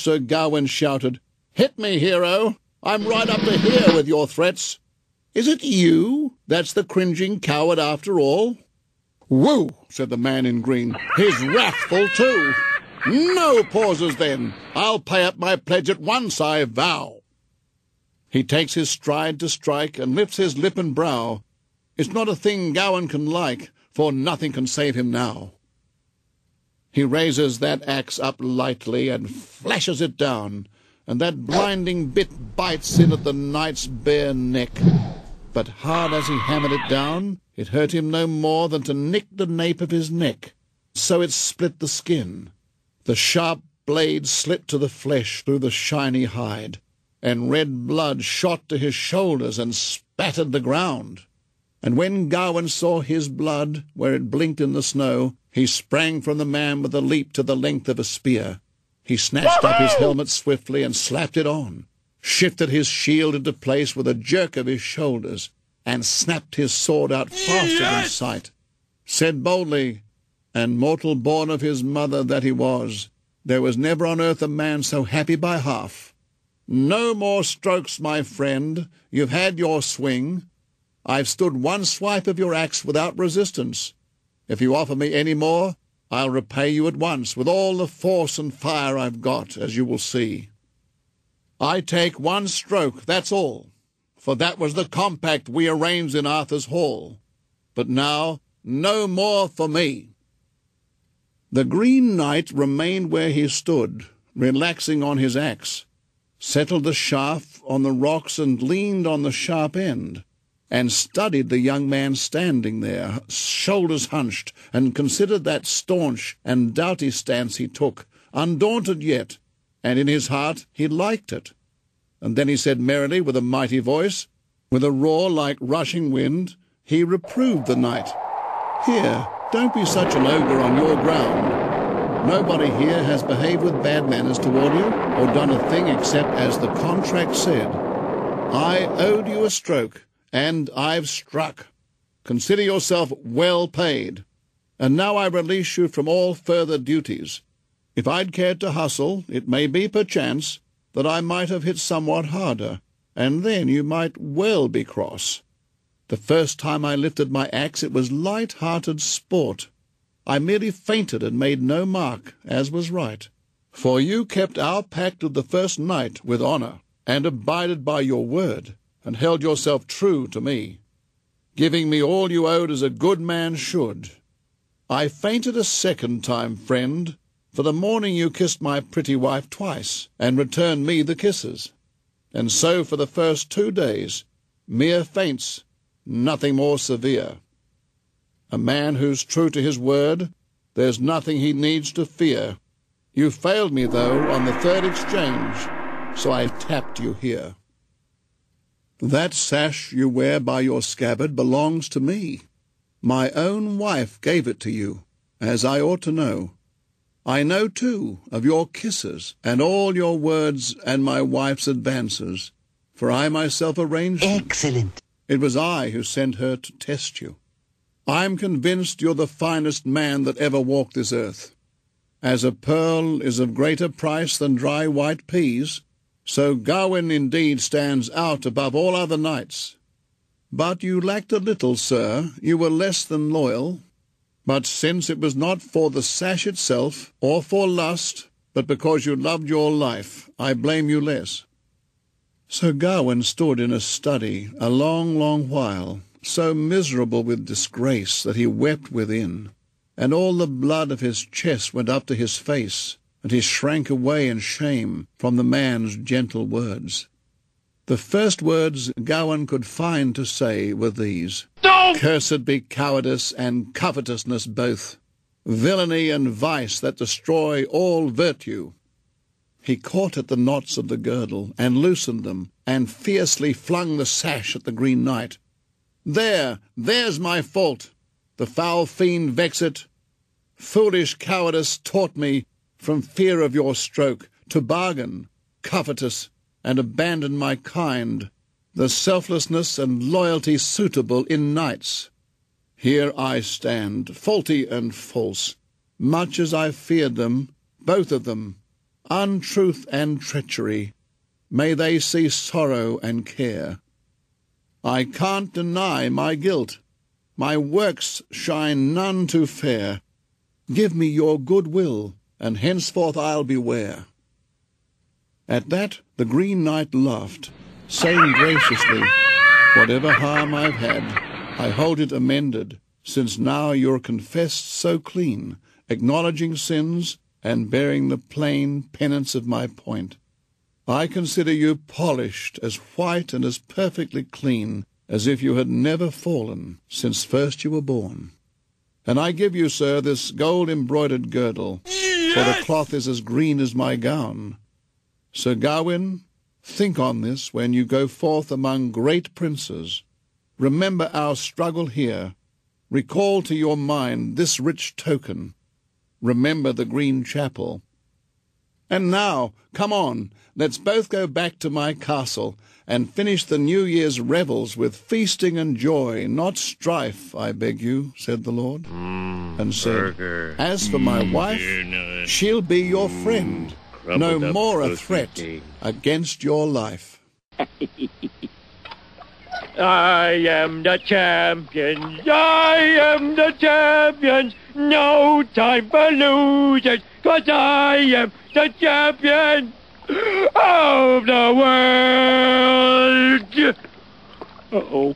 Sir Gawain shouted, "Hit me, hero! I'm right up to here with your threats. Is it you that's the cringing coward after all?" "Woo!" said the man in green. "He's wrathful too. No pauses then. I'll pay up my pledge at once, I vow." He takes his stride to strike, and lifts his lip and brow. It's not a thing Gawain can like, for nothing can save him now. He raises that axe up lightly and flashes it down, and that blinding bit bites in at the knight's bare neck. But hard as he hammered it down, it hurt him no more than to nick the nape of his neck. So it split the skin. The sharp blade slit to the flesh through the shiny hide, and red blood shot to his shoulders and spattered the ground. And when Gawain saw his blood where it blinked in the snow, he sprang from the man with a leap to the length of a spear. He snatched up his helmet swiftly and slapped it on, shifted his shield into place with a jerk of his shoulders, and snapped his sword out faster than sight. Said boldly, and mortal born of his mother that he was, there was never on earth a man so happy by half. "No more strokes, my friend. You've had your swing. I've stood one swipe of your axe without resistance. If you offer me any more, I'll repay you at once with all the force and fire I've got, as you will see. I take one stroke, that's all, for that was the compact we arranged in Arthur's hall. But now, no more for me." The Green Knight remained where he stood, relaxing on his axe, settled the shaft on the rocks and leaned on the sharp end, and studied the young man standing there, shoulders hunched, and considered that staunch and doughty stance he took, undaunted yet, and in his heart he liked it. And then he said merrily with a mighty voice, with a roar like rushing wind, he reproved the knight. "Here, don't be such an ogre on your ground. Nobody here has behaved with bad manners toward you, or done a thing except as the contract said. I owed you a stroke, and I've struck. Consider yourself well paid. And now I release you from all further duties. If I'd cared to hustle, it may be, perchance, that I might have hit somewhat harder, and then you might well be cross. The first time I lifted my axe it was light-hearted sport. I merely fainted and made no mark, as was right. For you kept our pact of the first night with honour, and abided by your word, and held yourself true to me, giving me all you owed as a good man should. I fainted a second time, friend, for the morning you kissed my pretty wife twice, and returned me the kisses. And so for the first 2 days, mere faints, nothing more severe. A man who's true to his word, there's nothing he needs to fear. You failed me, though, on the third exchange, so I tapped you here. That sash you wear by your scabbard belongs to me. My own wife gave it to you, as I ought to know. I know, too, of your kisses, and all your words and my wife's advances, for I myself arranged them. Excellent. It was I who sent her to test you. I'm convinced you're the finest man that ever walked this earth. As a pearl is of greater price than dry white peas, so Gawain indeed stands out above all other knights. But you lacked a little, sir. You were less than loyal. But since it was not for the sash itself, or for lust, but because you loved your life, I blame you less." Sir Gawain stood in a study a long, long while, so miserable with disgrace that he wept within, and all the blood of his chest went up to his face, and he shrank away in shame from the man's gentle words. The first words Gawain could find to say were these: "No! Cursed be cowardice and covetousness both, villainy and vice that destroy all virtue." He caught at the knots of the girdle, and loosened them, and fiercely flung the sash at the Green Knight. There's my fault. The foul fiend vex it. Foolish cowardice taught me, from fear of your stroke, to bargain, covetous, and abandon my kind, the selflessness and loyalty suitable in knights. Here I stand, faulty and false, much as I feared them, both of them. untruth and treachery, may they see sorrow and care. I can't deny my guilt. My works shine none too fair. Give me your good will, and henceforth I'll beware. At that the Green Knight laughed, saying graciously, Whatever harm I've had, I hold it amended, since now you're confessed so clean, acknowledging sins and bearing the plain penance of my point. I consider you polished, as white and as perfectly clean as if you had never fallen since first you were born. And I give you, sir, this gold-embroidered girdle, for the cloth is as green as my gown. Sir Gawain, think on this when you go forth among great princes. Remember our struggle here. Recall to your mind this rich token. Remember the green chapel. And now, come on, let's both go back to my castle and finish the New Year's revels with feasting and joy, not strife, I beg you, said the Lord, and said, As for my wife, she'll be your friend, no more a threat against your life. I am the champion, I am the champion, no time for losers, 'cause I am the champion of the world. Uh-oh.